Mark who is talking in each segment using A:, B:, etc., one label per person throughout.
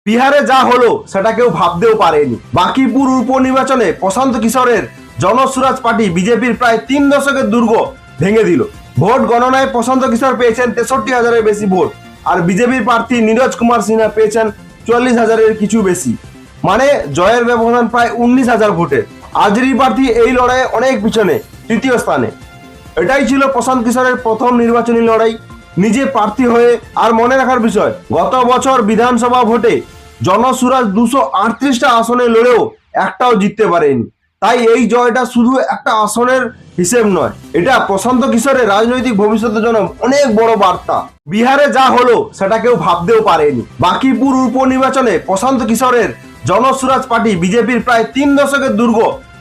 A: বিহারে যা হলো সেটা কেউ ভাবতেও পারেনি। বাঁকিপুর উপনির্বাচনে প্রশান্ত কিশোরের জনসুরাজ পার্টি বিজেপির প্রায় 3 দশকের দুর্গ ভেঙে দিল। ভোট গণনায় প্রশান্ত কিশোর পেয়েছেন 63,000-এর বেশি ভোট, আর বিজেপির প্রার্থী নীরজ কুমার সিনহা পেয়েছেন 44,000-এর কিছু বেশি, মানে জয়ের ব্যবধান প্রায় 19,000 ভোটের। আরজেডি প্রার্থী এই লড়াইয়ে অনেক পিছনে, তৃতীয় স্থানে। এটাই ছিল প্রশান্ত কিশোরের প্রথম নির্বাচনী লড়াই নিজে প্রার্থী হয়ে। আর মনে রাখার বিষয়, গত বছর বিধানসভা ভোটে জনসুরাজ 238টা আসনে লড়েও একটাও জিততে পারেনি। তাই এই জয়টা শুধু একটা আসনের হিসেব নয়, এটা প্রশান্ত কিশোরের রাজনৈতিক ভবিষ্যতের জন্য অনেক বড় বার্তা। বিহারে যা হলো সেটা কেউ ভাবতেও পারেনি। বাঁকিপুর উপনির্বাচনে প্রশান্ত কিশোরের জনসুরাজ পার্টি বিজেপির প্রায় 3 দশকের দুর্গ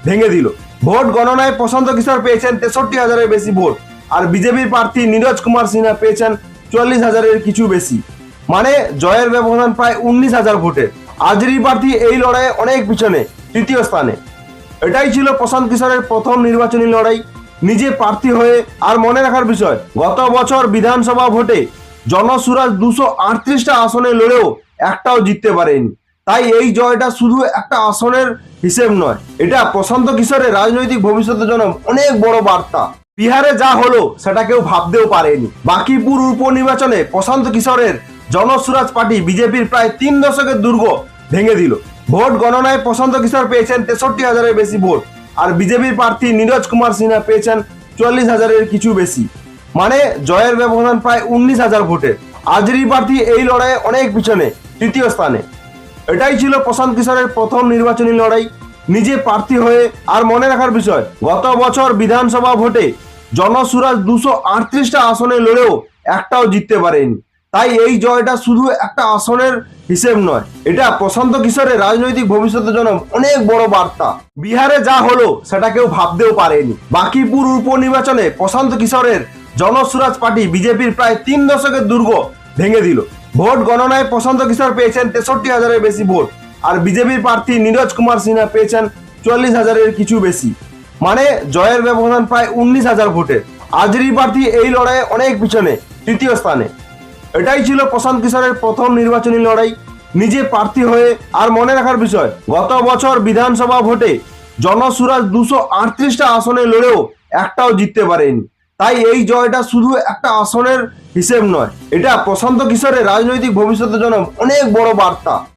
A: ভেঙে দিল। ভোট গণনায় প্রশান্ত কিশোর পেয়েছেন 63,000-এর বেশি ভোট, আর বিজেপির প্রার্থী নীরজ কুমার সিনহা পেয়েছেন 44,000-এর কিছু বেশি, মানে জয়ের ব্যবধান প্রায় 19,000 ভোটের। আরজেডি প্রার্থী এই লড়াইয়ে অনেক পিছনে, তৃতীয় স্থানে। এটাই ছিল প্রশান্ত কিশোরের প্রথম নির্বাচনী লড়াই নিজে প্রার্থী হয়ে। আর মনে রাখার বিষয়, গত বছর বিধানসভা ভোটে জনসুরাজ 238টা আসনে লড়েও একটাও জিততে পারেনি। তাই এই জয়টা শুধু একটা আসনের হিসেব নয়, এটা প্রশান্ত কিশোরের রাজনৈতিক ভবিষ্যতের জন্য অনেক বড় বার্তা। বিহারে যা হলো সেটা কেউ ভাবতেও পারেনি। বাঁকিপুর উপনির্বাচনে প্রশান্ত কিশোরের জনসুরাজ পার্টি বিজেপির প্রায় 3 দশকের দুর্গ ভেঙে দিল। ভোট গণনায় প্রশান্ত কিশোর পেয়েছেন 63,000-এর বেশি ভোট, আর বিজেপির প্রার্থী নীরজ কুমার সিনহা পেয়েছেন 44,000-এর কিছু বেশি, মানে জয়ের ব্যবধান প্রায় 19,000 ভোটের। আরজেডি প্রার্থী এই লড়াইয়ে অনেক পিছনে, তৃতীয় স্থানে। এটাই ছিল প্রশান্ত কিশোরের প্রথম নির্বাচনী লড়াই নিজে প্রার্থী হয়ে। আর মনে রাখার বিষয়, গত বছর বিধানসভা ভোটে জনসুরাজ 238টা আসনে লড়েও একটাও জিততে পারেনি। তাই এই জয়টা শুধু একটা আসনের হিসেব নয়, এটা প্রশান্ত কিশোরের রাজনৈতিক ভবিষ্যতের জন্য অনেক বড় বার্তা। বিহারে যা হলো সেটা কেউ ভাবতেও পারেনি। বাঁকিপুর উপনির্বাচনে প্রশান্ত কিশোরের জনসুরাজ পার্টি বিজেপির প্রায় 3 দশকের দুর্গ ভেঙে দিল। ভোট গণনায় প্রশান্ত কিশোর পেয়েছেন 63,000-এর বেশি ভোট, আর বিজেপির প্রার্থী নীরজ কুমার সিনহা পেয়েছেন 44,000-এর কিছু বেশি, মানে জয়ের ব্যবধান প্রায় 19,000 ভোটের। আরজেডি প্রার্থী এই লড়াইয়ে অনেক পিছনে, তৃতীয় স্থানে। এটাই ছিল প্রশান্ত কিশোরের প্রথম নির্বাচনী লড়াই নিজে প্রার্থী হয়ে। আর মনে রাখার বিষয়, গত বছর বিধানসভা ভোটে জনসুরাজ 238টা আসনে লড়েও একটাও জিততে পারেনি। তাই এই জয়টা শুধু একটা আসনের হিসেব নয়, এটা প্রশান্ত কিশোরের রাজনৈতিক ভবিষ্যতের জন্য অনেক বড় বার্তা।